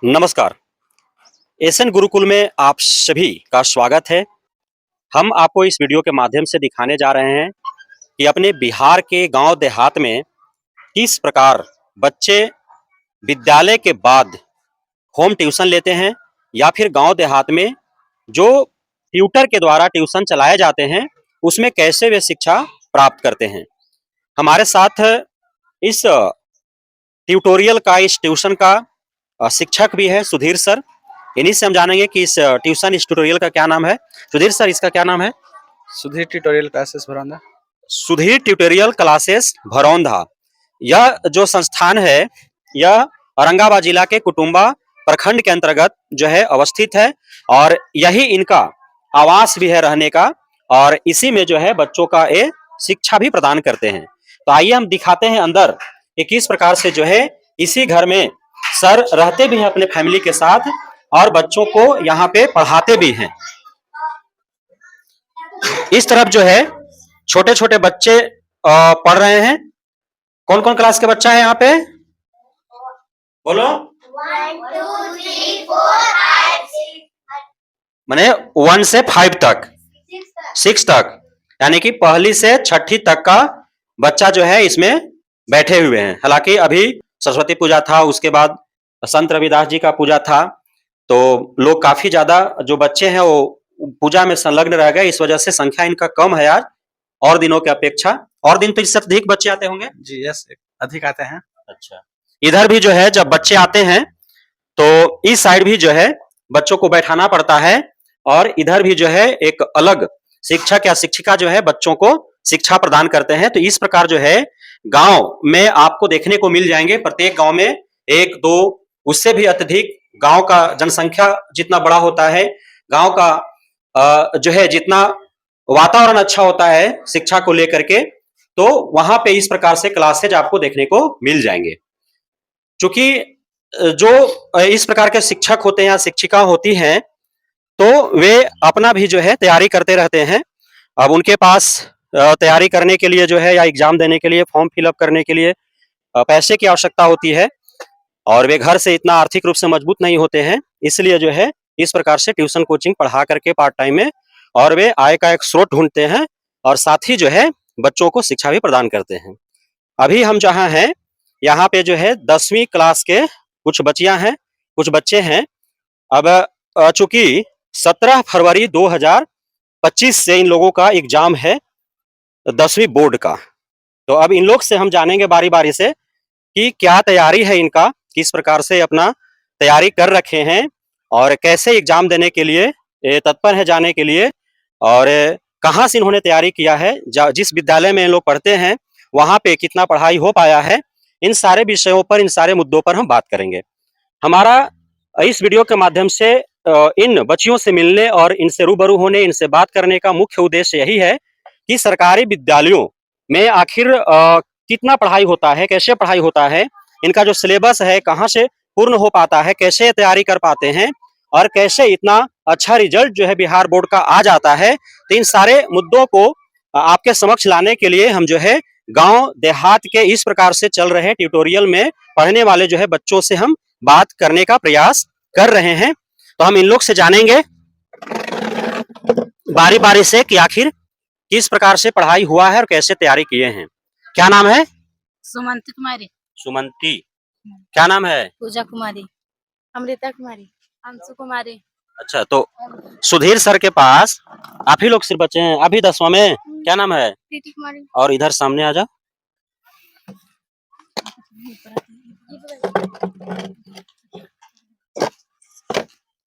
नमस्कार। एसएन गुरुकुल में आप सभी का स्वागत है। हम आपको इस वीडियो के माध्यम से दिखाने जा रहे हैं कि अपने बिहार के गांव देहात में किस प्रकार बच्चे विद्यालय के बाद होम ट्यूशन लेते हैं या फिर गांव देहात में जो ट्यूटर के द्वारा ट्यूशन चलाए जाते हैं उसमें कैसे वे शिक्षा प्राप्त करते हैं। हमारे साथ इस ट्यूटोरियल का इस ट्यूशन का शिक्षक भी है सुधीर सर। इन्हीं से हम जानेंगे कि इस ट्यूशन इस ट्यूटोरियल का क्या नाम है। सुधीर सर, इसका क्या नाम है? Sudhir tutorial classes Bharaunda. Sudhir tutorial classes Bharaundha. यह जो संस्थान है यह औरंगाबाद जिला के कुटुंबा प्रखंड के अंतर्गत जो है अवस्थित है और यही इनका आवास भी है रहने का, और इसी में जो है बच्चों का ये शिक्षा भी प्रदान करते हैं। तो आइए हम दिखाते हैं अंदर कि किस प्रकार से जो है इसी घर में सर रहते भी हैं अपने फैमिली के साथ और बच्चों को यहाँ पे पढ़ाते भी हैं। इस तरफ जो है छोटे छोटे बच्चे पढ़ रहे हैं। कौन कौन क्लास के बच्चा है यहाँ पे? बोलो। 1 2 3 4 5 6 माने 1 से 5 तक, 6 तक, यानी कि पहली से छठी तक का बच्चा जो है इसमें बैठे हुए हैं। हालांकि अभी सरस्वती पूजा था, उसके बाद संत रविदास जी का पूजा था, तो लोग काफी ज्यादा जो बच्चे हैं वो पूजा में संलग्न रह गए। इस वजह से संख्या इनका कम है आज और दिनों की अपेक्षा। और दिन तो इससे अधिक बच्चे आते होंगे। जी यस, अधिक आते हैं। अच्छा, इधर भी जो है जब बच्चे आते हैं तो इस साइड भी जो है बच्चों को बैठाना पड़ता है और इधर भी जो है एक अलग शिक्षक या शिक्षिका जो है बच्चों को शिक्षा प्रदान करते हैं। तो इस प्रकार जो है गांव में आपको देखने को मिल जाएंगे। प्रत्येक गांव में एक दो, उससे भी अत्यधिक गांव का जनसंख्या जितना बड़ा होता है, गांव का जो है जितना वातावरण अच्छा होता है शिक्षा को लेकर के, तो वहां पे इस प्रकार से क्लासेज आपको देखने को मिल जाएंगे। चूंकि जो इस प्रकार के शिक्षक होते हैं या शिक्षिका होती हैं तो वे अपना भी जो है तैयारी करते रहते हैं। अब उनके पास तैयारी करने के लिए जो है या एग्जाम देने के लिए, फॉर्म फिलअप करने के लिए पैसे की आवश्यकता होती है और वे घर से इतना आर्थिक रूप से मजबूत नहीं होते हैं। इसलिए जो है इस प्रकार से ट्यूशन कोचिंग पढ़ा करके पार्ट टाइम में और वे आय का एक स्रोत ढूंढते हैं और साथ ही जो है बच्चों को शिक्षा भी प्रदान करते हैं। अभी हम जहाँ हैं यहाँ पे जो है 10वीं क्लास के कुछ बच्चियां हैं, कुछ बच्चे हैं। अब चूंकि 17 फरवरी 2025 से इन लोगों का एग्जाम है 10वीं बोर्ड का, तो अब इन लोग से हम जानेंगे बारी बारी से कि क्या तैयारी है इनका, किस प्रकार से अपना तैयारी कर रखे हैं और कैसे एग्जाम देने के लिए तत्पर है जाने के लिए, और कहाँ से इन्होंने तैयारी किया है, जिस विद्यालय में इन लोग पढ़ते हैं वहाँ पे कितना पढ़ाई हो पाया है। इन सारे विषयों पर, इन सारे मुद्दों पर हम बात करेंगे। हमारा इस वीडियो के माध्यम से इन बच्चियों से मिलने और इनसे रूबरू होने, इनसे बात करने का मुख्य उद्देश्य यही है कि सरकारी विद्यालयों में आखिर कितना पढ़ाई होता है, कैसे पढ़ाई होता है, इनका जो सिलेबस है कहाँ से पूर्ण हो पाता है, कैसे तैयारी कर पाते हैं और कैसे इतना अच्छा रिजल्ट जो है बिहार बोर्ड का आ जाता है। तो इन सारे मुद्दों को आपके समक्ष लाने के लिए हम जो है गांव देहात के इस प्रकार से चल रहे ट्यूटोरियल में पढ़ने वाले जो है बच्चों से हम बात करने का प्रयास कर रहे हैं। तो हम इन लोग से जानेंगे बारी बारी से कि आखिर किस प्रकार से पढ़ाई हुआ है और कैसे तैयारी किए हैं। क्या नाम है? सुमंती कुमारी, सुमंती। क्या नाम है? पूजा कुमारी, अमृता कुमारी, अंशु कुमारी। अच्छा, तो सुधीर सर के पास आप ही लोग सिर्फ बच्चे हैं अभी 10वां में? क्या नाम है? प्रीति कुमारी। और इधर सामने आ जा।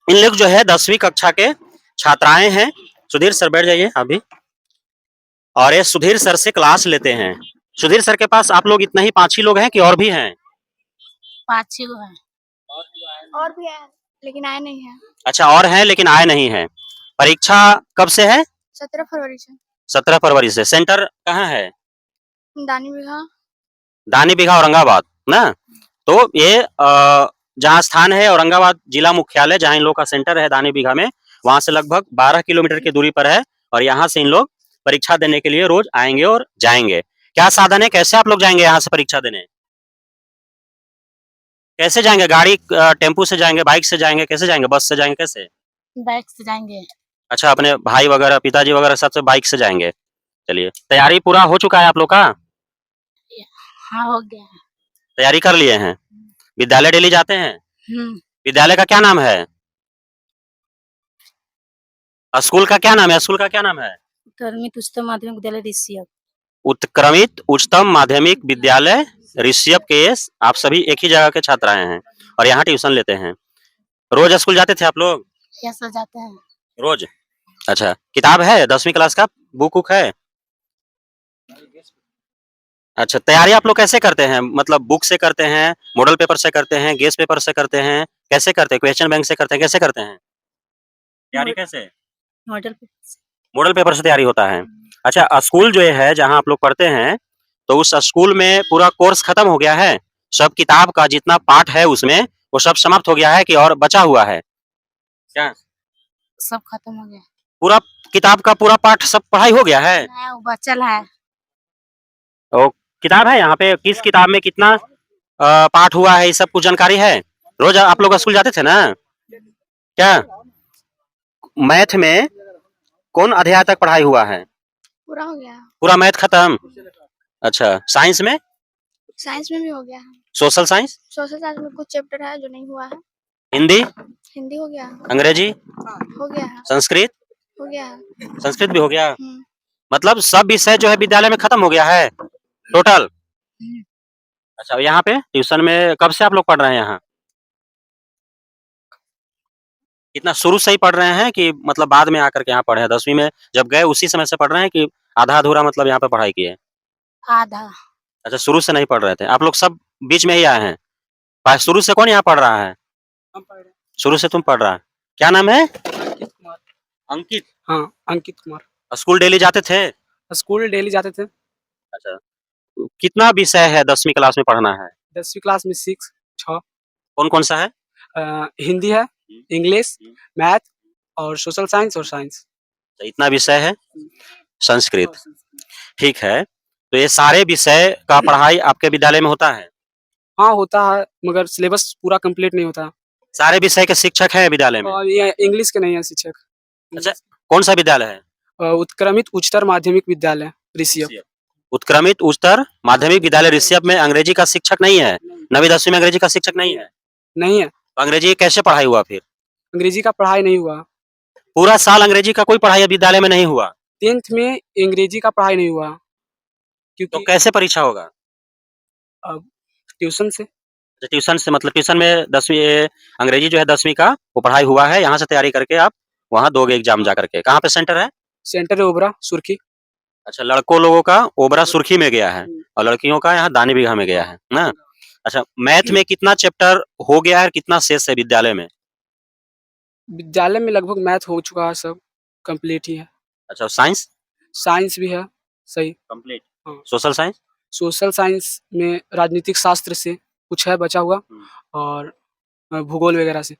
इन लोग जो है 10वीं कक्षा के छात्राएं हैं। सुधीर सर बैठ जाइए अभी। और ये सुधीर सर से क्लास लेते हैं। सुधीर सर के पास आप लोग इतना ही 5 ही लोग हैं कि और भी हैं? 5-6 लोग हैं। और भी है लेकिन आए नहीं है। अच्छा, और हैं लेकिन आए नहीं हैं। परीक्षा कब से है? 17 फरवरी से। 17 फरवरी से। सेंटर कहाँ है? दानी बिघा। दानी बिघा औरंगाबाद ना। तो ये जहाँ स्थान है औरंगाबाद जिला मुख्यालय, जहाँ इन लोग का सेंटर है दानी बिघा में, वहां से लगभग 12 किलोमीटर की दूरी पर है और यहाँ से इन लोग परीक्षा देने के लिए रोज आएंगे और जाएंगे। क्या साधन है, कैसे आप लोग जाएंगे यहाँ से परीक्षा देने? कैसे जाएंगे? गाड़ी टेम्पू से जाएंगे, बाइक से जाएंगे, कैसे जाएंगे? बस से जाएंगे, कैसे? बाइक से जाएंगे। अच्छा, अपने भाई वगैरह पिताजी वगैरह सबसे बाइक से जाएंगे। चलिए, तैयारी पूरा हो चुका है आप लोग का? हाँ हो गया। तैयारी कर लिए हैं? विद्यालय डेली जाते हैं? विद्यालय का क्या नाम है? स्कूल का क्या नाम है? स्कूल का क्या नाम है? उत्क्रमित उच्चतर माध्यमिक विद्यालय ऋषियप। उत्क्रमित उच्चतम माध्यमिक विद्यालय ऋषियप केएस। आप सभी एक ही जगह के छात्र आए हैं और यहाँ ट्यूशन लेते हैं। रोज स्कूल जाते थे आप लोग? यस सर जाते हैं। रोज? अच्छा, किताब है 10वीं क्लास का? बुक वुक है? अच्छा, तैयारी आप लोग कैसे करते हैं? मतलब बुक से करते हैं, मॉडल पेपर से करते हैं, गेस पेपर से करते हैं, कैसे करते हैं? क्वेश्चन बैंक से करते हैं, कैसे करते हैं? तैयारी कैसे? मॉडल मॉडल पेपर से तैयारी होता है। अच्छा, स्कूल जो है जहाँ आप लोग पढ़ते हैं, तो उस स्कूल में पूरा कोर्स खत्म हो गया है? सब किताब का जितना पाठ है उसमें, वो सब समाप्त हो गया है कि और बचा हुआ है? क्या? सब खत्म हो गया। पूरा किताब का पूरा पाठ सब पढ़ाई हो गया है? नया वो बचल है। तो किताब है यहाँ पे? किस किताब में कितना पाठ हुआ है, ये सब कुछ जानकारी है? रोज आप लोग स्कूल जाते थे ना? क्या मैथ में कौन अध्याय तक पढ़ाई हुआ है? पूरा हो गया। पूरा मैथ खत्म? अच्छा, साइंस में? साइंस में भी हो गया है। Social science? सोशल साइंस में कुछ चैप्टर है जो नहीं हुआ है। हिंदी? हिंदी हो गया। अंग्रेजी? हो गया है। संस्कृत? हो गया है। संस्कृत भी हो गया? मतलब सब विषय जो है विद्यालय में खत्म हो गया है टोटल? अच्छा, यहाँ पे ट्यूशन में कब से आप लोग पढ़ रहे हैं यहाँ? कितना शुरू से ही पढ़ रहे हैं कि मतलब बाद में आकर के यहाँ पढ़े हैं? 10वीं में जब गए उसी समय से पढ़ रहे हैं कि आधा अधूरा मतलब यहाँ पे पढ़ाई किए? आधा। अच्छा, शुरू से नहीं पढ़ रहे थे आप लोग, सब बीच में ही आए हैं? शुरू से कौन यहाँ पढ़ रहा है? हम पढ़ रहे शुरू से तुम पढ़ रहा है? क्या नाम है? हैं। अंकित कुमार। अंकित। हाँ, अंकित कुमार। स्कूल डेली जाते थे? स्कूल डेली जाते थे। अच्छा, कितना विषय है 10वीं क्लास में पढ़ना है? 10वीं क्लास में 6 कौन कौन सा है? हिंदी है, इंग्लिश, मैथ और सोशल साइंस और साइंस। तो इतना विषय है? संस्कृत, ठीक है। तो ये सारे विषय का पढ़ाई आपके विद्यालय में होता है? हाँ होता है, मगर सिलेबस पूरा कंप्लीट नहीं होता। सारे विषय के शिक्षक हैं विद्यालय में? और ये इंग्लिश के नहीं है शिक्षक। अच्छा, कौन सा विद्यालय है? उत्क्रमित उच्चतर माध्यमिक विद्यालय ऋषियप। उत्क्रमित उच्चतर माध्यमिक विद्यालय ऋषियप में अंग्रेजी का शिक्षक नहीं है? 9वीं 10वीं में अंग्रेजी का शिक्षक नहीं है? नहीं है। तो अंग्रेजी कैसे पढ़ाई हुआ फिर? अंग्रेजी का पढ़ाई नहीं हुआ। पूरा साल अंग्रेजी का कोई पढ़ाई विद्यालय में नहीं हुआ? 10th में अंग्रेजी का पढ़ाई नहीं हुआ तो क्योंकि कैसे परीक्षा होगा? ट्यूशन से। ट्यूशन से मतलब ट्यूशन में 10वीं अंग्रेजी जो है 10वीं का वो पढ़ाई हुआ है, यहाँ से तैयारी करके आप वहाँ दोगे एग्जाम जा करके। कहाँ पे सेंटर है? सेंटर है ओबरा सुर्खी। अच्छा, लड़कों लोगों का ओबरा सुर्खी में गया है और लड़कियों का यहाँ दानी बीघा में गया है ना? अच्छा, मैथ में कितना चैप्टर हो गया है, कितना शेष है विद्यालय में? विद्यालय में लगभग मैथ हो चुका है, सब कंप्लीट ही है। अच्छा, साइंस? साइंस भी है सही कंप्लीट। हाँ। Social science? सोशल साइंस में राजनीतिक शास्त्र से कुछ है बचा हुआ और भूगोल वगैरह से।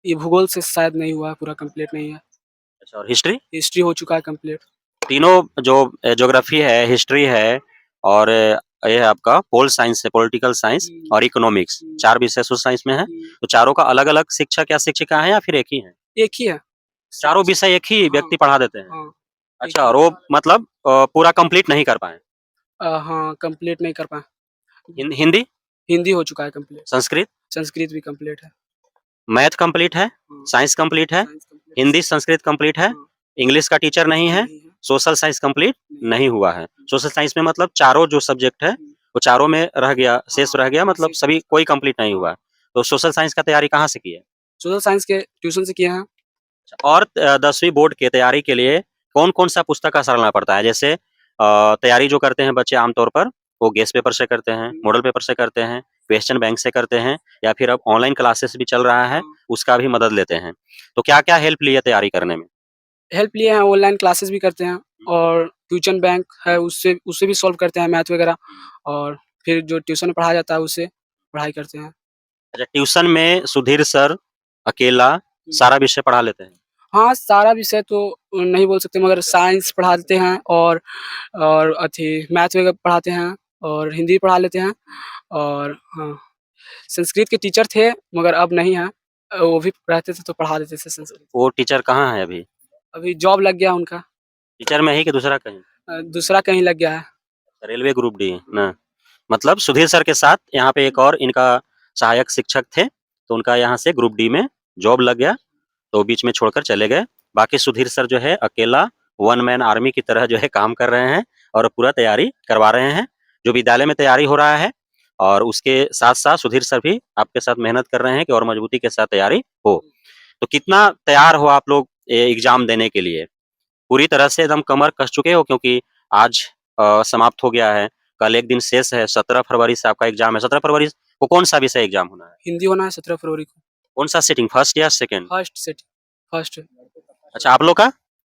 ये भूगोल से शायद नहीं हुआ है, पूरा कंप्लीट नहीं है। अच्छा, और हिस्ट्री? हिस्ट्री हो चुका है कंप्लीट। तीनों जो ज्योग्राफी है, हिस्ट्री है और ये है आपका पोल साइंस है, पॉलिटिकल साइंस और इकोनॉमिक्स, 4 विषय सोशल साइंस में है। तो चारों का अलग-अलग शिक्षक या शिक्षिका है या फिर एक ही है? एक ही है। चारों विषय एक ही व्यक्ति पढ़ा देते हैं? हाँ। अच्छा, और वो मतलब पूरा कंप्लीट नहीं कर पाए? हाँ, कंप्लीट नहीं कर पाए। हिंदी? हिंदी हो चुका है कंप्लीट। संस्कृत? संस्कृत भी कंप्लीट है। मैथ कंप्लीट है? साइंस कंप्लीट है? हिंदी संस्कृत कंप्लीट है? इंग्लिश का टीचर नहीं है? सोशल साइंस कंप्लीट नहीं हुआ है। सोशल साइंस में मतलब चारों जो सब्जेक्ट है वो चारों में रह गया, शेष रह गया, मतलब सभी कोई कंप्लीट नहीं हुआ। तो सोशल साइंस का तैयारी कहाँ से की है? सोशल साइंस के ट्यूशन से किए हैं। और 10वीं बोर्ड के तैयारी के लिए कौन-कौन सा पुस्तक का सराहना पड़ता है? जैसे तैयारी जो करते हैं बच्चे आमतौर पर वो गेस पेपर से करते हैं, मॉडल पेपर से करते हैं, क्वेश्चन बैंक से करते हैं या फिर अब ऑनलाइन क्लासेस भी चल रहा है, उसका भी मदद लेते हैं। तो क्या-क्या हेल्प ली है तैयारी करने में? हेल्प लिए हैं, ऑनलाइन क्लासेस भी करते हैं और ट्यूशन बैंक है उससे भी सॉल्व करते हैं मैथ वगैरह और फिर जो ट्यूशन में पढ़ाया जाता है उससे पढ़ाई करते हैं। अच्छा, ट्यूशन में सुधीर सर अकेला सारा विषय पढ़ा लेते हैं? हाँ, सारा विषय तो नहीं बोल सकते मगर साइंस पढ़ा देते हैं और मैथ वगैरह पढ़ाते हैं और हिंदी पढ़ा लेते हैं और हाँ, संस्कृत के टीचर थे मगर अब नहीं हैं। वो भी रहते थे तो पढ़ा देते थे संस्कृत। वो टीचर कहाँ है अभी? अभी जॉब लग गया उनका। टीचर में ही कि दूसरा कहीं? दूसरा कहीं लग गया है। रेलवे ग्रुप डी ना? मतलब सुधीर सर के साथ यहाँ पे एक और इनका सहायक शिक्षक थे, तो उनका यहाँ से ग्रुप डी में जॉब लग गया, तो बीच में छोड़कर चले गए। बाकी सुधीर सर जो है अकेला वन मैन आर्मी की तरह जो है काम कर रहे हैं और पूरा तैयारी करवा रहे हैं। जो विद्यालय में तैयारी हो रहा है और उसके साथ-साथ सुधीर सर भी आपके साथ मेहनत कर रहे हैं कि और मजबूती के साथ तैयारी हो। तो कितना तैयार हो आप लोग एग्ज़ाम देने के लिए? पूरी तरह से एकदम कमर कस चुके हो क्योंकि आज समाप्त हो गया है, कल एक दिन शेष है, 17 फरवरी से आपका एग्ज़ाम है। 17 फरवरी को कौन-सा विषय एग्ज़ाम होना है? हिंदी होना है 17 फरवरी को। कौन-सा सीटिंग फर्स्ट या सेकंड? फर्स्ट सेट फर्स्ट अच्छा आप लोग का?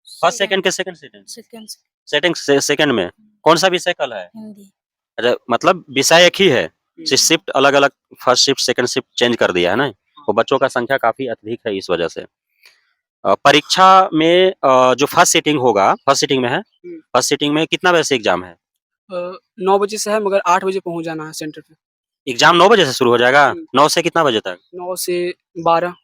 फर्स्ट सेकंड के सेकंड सीटिंग? सेकंड सेटिंग से सेकंड में। कौन-सा विषय कल है? हिंदी। अच्छा मतलब विषय एक ही है, सिर्फ शिफ्ट अलग-अलग first shift, second shift change कर दिया है ना? तो बच्चों का संख्या काफ़ी अधिक है इस वजह से। परीक्षा में जो फर्स्ट सीटिंग होगा, फर्स्ट सीटिंग में है? फर्स्ट सीटिंग में कितना बजे से एग्ज़ाम है? 9 बजे से है मगर 8 बजे पहुँच जाना है सेंटर पे। एग्ज़ाम 9 बजे से शुरू हो जाएगा? 9 से कितना बजे तक? 9 से 12।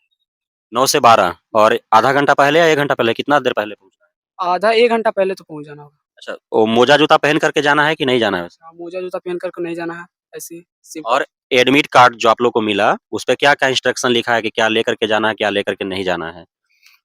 9 से 12 और आधा घंटा पहले या 1 घंटा पहले, कितना देर पहले पहुँचना है? आधा 1 घंटा पहले तो पहुँच जाना होगा। अच्छा, वो मोजा-जूता पहन करके जाना है कि नहीं जाना है वैसे? मोजा-जूता पहन कर के नहीं जाना है, ऐसे ही सिंपल। और एडमिट कार्ड जो आप लोग को मिला, उसपे क्या-क्या इंस्ट्रक्शन लिखा है कि क्या लेकर के जाना है, क्या लेकर के नहीं जाना है?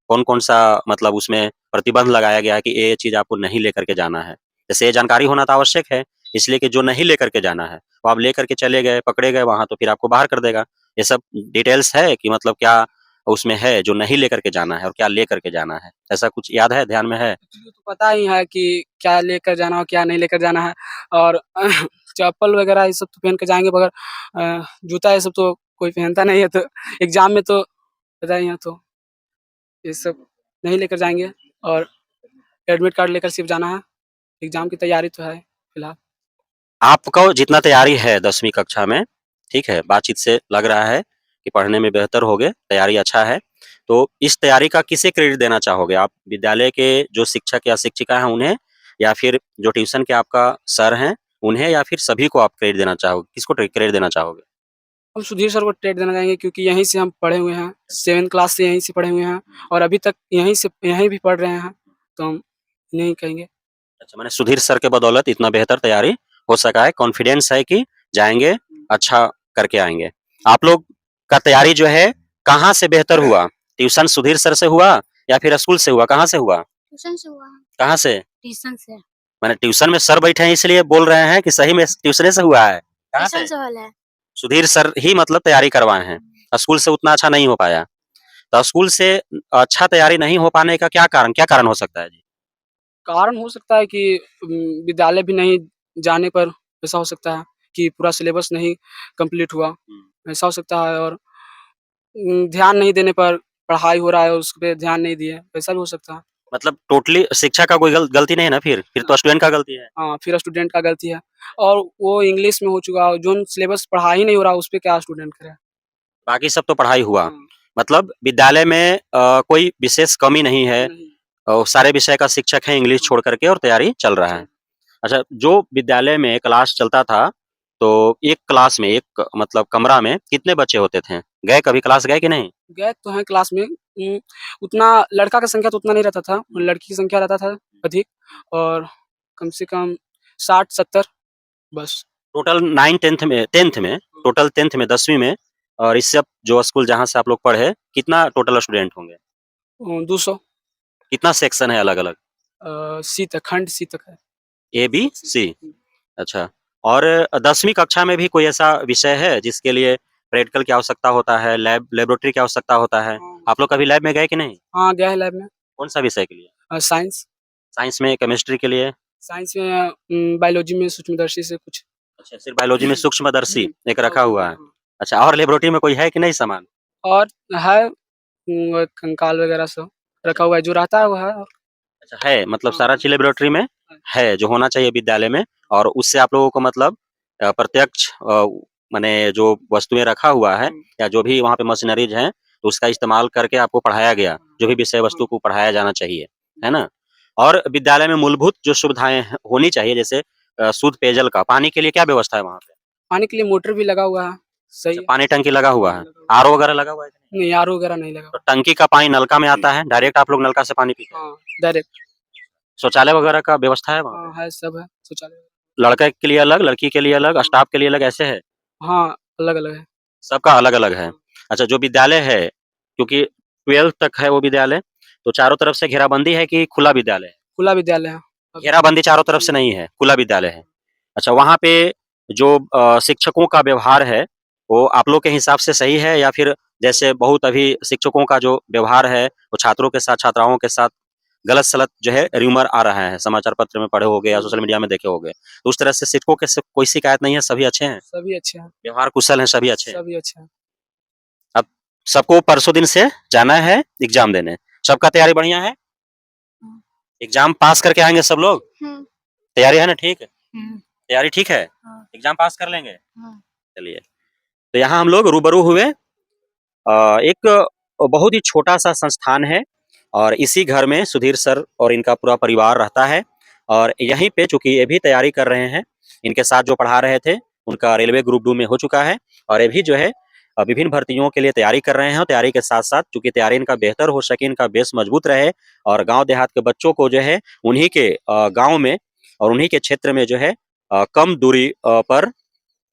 कौन-कौन सा मतलब उसमें प्रतिबंध लगाया गया है कि ये चीज़ आपको नहीं लेकर के जाना है? जैसे ये जानकारी होना तो आवश्यक है, इसलिए कि जो नहीं लेकर के जाना है, वो आप लेकर के चले गए, पकड़े गए वहाँ तो फिर आपको बाहर कर देगा। ये सब डिटेल्स है कि मतलब क्या उसमें है जो नहीं लेकर के जाना है और क्या लेकर के जाना है? ऐसा कुछ याद है, ध्यान में है? एक्चुअली तो पता ही है कि क्या लेकर जाना हो, क्या नहीं लेकर जाना है और चप्पल वगैरह ये सब तो पहन के जाएँगे मगर जूता ये सब तो कोई पहनता नहीं है तो एग्ज़ाम में तो पता ही है तो ये सब नहीं लेकर जाएँगे और एडमिट कार्ड लेकर सिर्फ जाना है। एग्ज़ाम की तैयारी तो है फिलहाल। आपको जितना तैयारी है 10वीं कक्षा में, ठीक है, बातचीत से लग रहा है कि पढ़ने में बेहतर होगे, तैयारी अच्छा है। तो इस तैयारी का किसे क्रेडिट देना चाहोगे आप? विद्यालय के जो शिक्षक या शिक्षिका हैं उन्हें या फिर जो ट्यूशन के आपका सर हैं, उन्हें या फिर सभी को आप क्रेडिट देना चाहोगे? किसको क्रेडिट देना चाहोगे? हम सुधीर सर को क्रेडिट देना चाहेंगे क्योंकि यहीं से हम पढ़े हुए हैं, 7th क्लास से यहीं से पढ़े हुए हैं और अभी तक यहीं भी पढ़ रहे हैं, तो हम इन्हें कहेंगे। अच्छा, माने सुधीर सर के बदौलत इतना बेहतर तैयारी हो सका है, कॉन्फिडेंस है कि जाएँगे, अच्छा करके आएँगे। आप लोग का तैयारी जो है, कहाँ से बेहतर हुआ? ट्यूशन सुधीर सर से हुआ या फिर स्कूल से हुआ? कहाँ से हुआ? ट्यूशन से हुआ है। कहाँ से? ट्यूशन से। माने ट्यूशन में सर बैठे हैं इसलिए बोल रहे हैं कि सही में ट्यूशने से हुआ है? कहाँ ट्यूशन से? से वाला है। सुधीर सर ही मतलब तैयारी करवाए हैं। स्कूल से उतना अच्छा नहीं हो पाया। तो स्कूल से अच्छा तैयारी नहीं हो पाने का क्या कारण हो सकता है जी? कारण हो सकता है कि विद्यालय भी नहीं जाने पर ऐसा हो सकता है कि पूरा सिलेबस नहीं कंप्लीट हुआ, ऐसा हो सकता है और ध्यान नहीं देने पर पढ़ाई हो रहा है उस पे ध्यान नहीं दिए, ऐसा भी हो सकता है। मतलब टोटली शिक्षा का कोई गलती नहीं है ना फिर तो स्टूडेंट का गलती है। हाँ, फिर स्टूडेंट का गलती है और वो इंग्लिश में हो चुका है, जो सिलेबस पढ़ा ही नहीं हो रहा उस पे क्या स्टूडेंट करे? बाकी सब तो पढ़ाई हुआ। हाँ, मतलब विद्यालय में कोई विशेष कमी नहीं है नहीं। सारे विषय का शिक्षक है इंग्लिश छोड़ करके और तैयारी चल रहा है। अच्छा, जो विद्यालय में क्लास चलता था, तो एक क्लास में एक मतलब कमरा में कितने बच्चे होते थे? गए कभी क्लास गए कि नहीं? गए तो हैं क्लास में उतना लड़का का संख्या तो उतना नहीं रहता था, लड़की की संख्या रहता था अधिक और कम से कम 60-70 बस। टोटल 9 10th में टोटल 10th में 10वीं में और इससे अब जो स्कूल जहाँ से आप लोग पढ़े, कितना टोटल स्टूडेंट होंगे? 200 कितना सेक्शन है अलग-अलग? सी तक, खंड सी तक है। ए, बी, सी? अच्छा और 10वीं कक्षा में भी कोई ऐसा विषय है जिसके लिए प्रैक्टिकल की आवश्यकता होता है, लेबोरेटरी की आवश्यकता होता है? हाँ, आप लोग कभी लैब में गए कि नहीं? हाँ, गया है लैब में। कौन-सा विषय के लिए? साइंस साइंस में केमिस्ट्री के लिए? साइंस में बायोलॉजी में सूक्ष्मदर्शी से कुछ अच्छा, सिर्फ बायोलॉजी में सूक्ष्मदर्शी एक और रखा हुआ है। हाँ, अच्छा और लेबोरेटरी में कोई है कि नहीं सामान? और है कंकाल वगैरह सब रखा हुआ है, जो रहता है वो है और अच्छा है, मतलब हाँ, सारा चीज़ लेबोरेटरी में है, जो होना चाहिए विद्यालय में और उससे आप लोगों को मतलब प्रत्यक्ष माने जो वस्तुएँ रखा हुआ है या जो भी वहाँ पे मशीनरीज़ हैं, तो उसका इस्तेमाल करके आपको पढ़ाया गया, जो भी विषय वस्तु को पढ़ाया जाना चाहिए, है ना? और विद्यालय में मूलभूत जो सुविधाएँ होनी चाहिए जैसे शुद्ध पेयजल का, पानी के लिए क्या व्यवस्था है वहाँ पे? पानी के लिए मोटर भी लगा हुआ है, सही है। पानी टंकी लगा हुआ है, लगा हुआ आरओ वगैरह लगा हुआ है? नहीं, आरओ वगैरह नहीं लगा तो टंकी का पानी नलका में आता है, डायरेक्ट आप लोग नलका से पानी पीते हैं? हाँ, डायरेक्ट। शौचालय वगैरह का व्यवस्था है वहाँ हाँ, है, सब है शौचालय। पे? लड़के के लिए अलग, लड़की के लिए अलग, स्टाफ के लिए अलग, ऐसे है? हाँ, अलग-अलग है। सबका अलग-अलग है। अच्छा, जो विद्यालय है, क्योंकि 12th तक है वो विद्यालय, तो चारों तरफ से घेराबंदी है कि खुला विद्यालय है? खुला विद्यालय है। घेराबंदी चारों तरफ से नहीं है, खुला विद्यालय है। अच्छा, वहाँ पे जो शिक्षकों का व्यवहार है, वो आप लोग के हिसाब से सही है या फिर जैसे बहुत अभी शिक्षकों का जो व्यवहार है, वो छात्रों के साथ, छात्राओं के साथ गलत-सलत जो है र्यूमर आ रहा है, समाचार पत्र में पढ़े होंगे या सोशल मीडिया में देखे होंगे। तो उस तरह से शिक्षकों के से कोई शिकायत नहीं है, सभी अच्छे हैं? सभी अच्छे हैं, व्यवहार कुशल हैं, सभी अच्छे हैं? सभी अच्छे हैं। अब सबको परसों दिन से जाना है एग्ज़ाम देने। सबका तैयारी बढ़िया है? हाँ। एग्ज़ाम पास करके आएँगे सब लोग? तैयारी है ना ठीक? तैयारी ठीक है? हाँ। एग्ज़ाम पास कर लेंगे? हाँ। चलिए, तो यहाँ हम लोग रूबरू हुए एक बहुत ही छोटा-सा संस्थान है और इसी घर में सुधीर सर और इनका पूरा परिवार रहता है और यहीं पे चूँकि ये भी तैयारी कर रहे हैं, इनके साथ जो पढ़ा रहे थे, उनका रेलवे ग्रुप 2 में हो चुका है और ये भी जो है विभिन्न भर्तियों के लिए तैयारी कर रहे हैं और तैयारी के साथ-साथ चूँकि तैयारी इनका बेहतर हो सके, इनका बेस मजबूत रहे और गाँव देहात के बच्चों को जो है उन्हीं के गाँव में और उन्हीं के क्षेत्र में जो है कम दूरी पर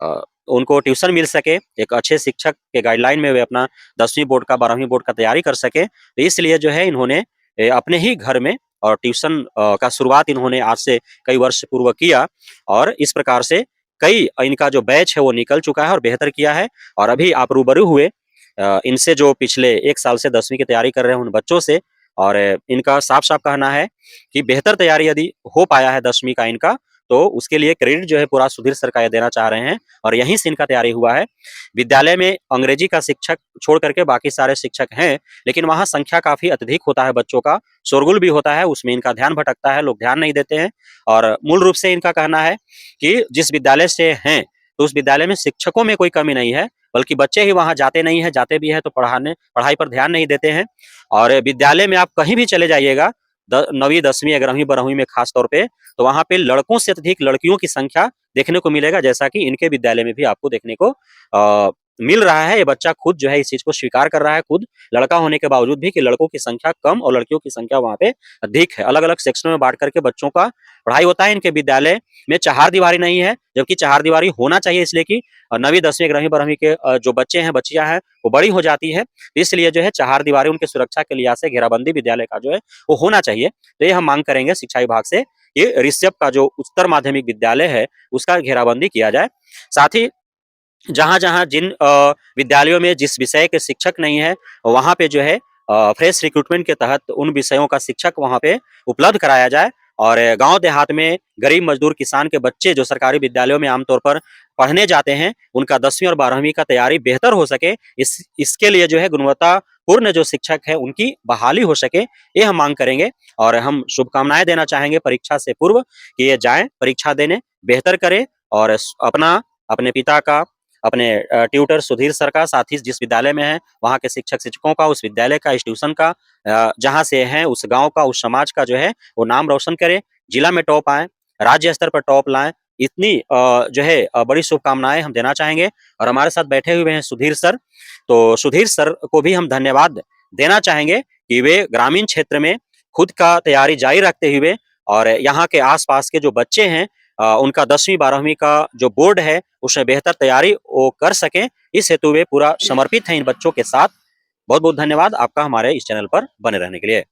अ, उनको ट्यूशन मिल सके, एक अच्छे शिक्षक के गाइडलाइन में वे अपना 10वीं बोर्ड का, 12वीं बोर्ड का तैयारी कर सकें। तो इसलिए जो है इन्होंने अपने ही घर में और ट्यूशन का शुरुआत इन्होंने आज से कई वर्ष पूर्व किया और इस प्रकार से कई इनका जो बैच है वो निकल चुका है और बेहतर किया है और अभी आप रूबरू हुए इनसे जो पिछले 1 साल से 10वीं की तैयारी कर रहे हैं उन बच्चों से और इनका साफ-साफ कहना है कि बेहतर तैयारी यदि हो पाया है 10वीं का इनका, तो उसके लिए क्रेडिट जो है पूरा सुधीर सर का ये देना चाह रहे हैं और यहीं से इनका तैयारी हुआ है। विद्यालय में अंग्रेजी का शिक्षक छोड़ करके बाकी सारे शिक्षक हैं, लेकिन वहाँ संख्या काफ़ी अत्यधिक होता है बच्चों का, शोरगुल भी होता है, उसमें इनका ध्यान भटकता है, लोग ध्यान नहीं देते हैं और मूल रूप से इनका कहना है कि जिस विद्यालय से हैं, तो उस विद्यालय में शिक्षकों में कोई कमी नहीं है, बल्कि बच्चे ही वहाँ जाते नहीं हैं, जाते भी हैं तो पढ़ाई पर ध्यान नहीं देते हैं और विद्यालय में आप कहीं भी चले जाइएगा 9वीं, 10वीं, 11वीं, 12वीं में खास तौर पे, तो वहाँ पे लड़कों से अधिक लड़कियों की संख्या देखने को मिलेगा, जैसा कि इनके विद्यालय में भी आपको देखने को मिल रहा है। ये बच्चा खुद जो है इस चीज़ को स्वीकार कर रहा है खुद, लड़का होने के बावजूद भी कि लड़कों की संख्या कम और लड़कियों की संख्या वहाँ पे अधिक है। अलग-अलग सेक्शन में बाँट करके बच्चों का पढ़ाई होता है। इनके विद्यालय में चहारदीवारी नहीं है, जबकि चहारदीवारी होना चाहिए इसलिए कि 9वीं, 10वीं, 11वीं, 12वीं के जो बच्चे हैं, बच्चियाँ हैं, वो बड़ी हो जाती है। इसलिए जो है चहारदीवारी उनकी सुरक्षा के लिहाज से घेराबंदी विद्यालय का जो है वो होना चाहिए। तो ये हम माँग करेंगे शिक्षा विभाग से, ये ऋषभ का जो उच्चतर माध्यमिक विद्यालय है, उसका घेराबंदी किया जाए। साथ ही जहाँ-जहाँ जिन विद्यालयों में जिस विषय के शिक्षक नहीं है, वहाँ पे जो है फ्रेश रिक्रूटमेंट के तहत उन विषयों का शिक्षक वहाँ पे उपलब्ध कराया जाए और गाँव देहात में गरीब मजदूर किसान के बच्चे जो सरकारी विद्यालयों में आमतौर पर पढ़ने जाते हैं, उनका 10वीं और 12वीं का तैयारी बेहतर हो सके, इसके लिए जो है गुणवत्तापूर्ण जो शिक्षक है, उनकी बहाली हो सके, ये हम माँग करेंगे और हम शुभकामनाएँ देना चाहेंगे परीक्षा से पूर्व कि ये जाएँ परीक्षा देने, बेहतर करें और अपने पिता का, अपने ट्यूटर सुधीर सर का, साथ ही जिस विद्यालय में हैं, वहाँ के शिक्षकों का, उस विद्यालय का, इस ट्यूशन का जहाँ से हैं, उस गाँव का, उस समाज का जो है, वो नाम रोशन करें, जिला में टॉप आएँ, राज्य स्तर पर टॉप लाएँ। इतनी जो है बड़ी शुभकामनाएँ हम देना चाहेंगे और हमारे साथ बैठे हुए हैं सुधीर सर, तो सुधीर सर को भी हम धन्यवाद देना चाहेंगे कि वे ग्रामीण क्षेत्र में खुद का तैयारी जारी रखते हुए और यहाँ के आस-पास के जो बच्चे हैं उनका 10वीं 12वीं का जो बोर्ड है, उसमें बेहतर तैयारी वो कर सकें, इस हेतु वे पूरा समर्पित हैं इन बच्चों के साथ। बहुत-बहुत धन्यवाद आपका हमारे इस चैनल पर बने रहने के लिए।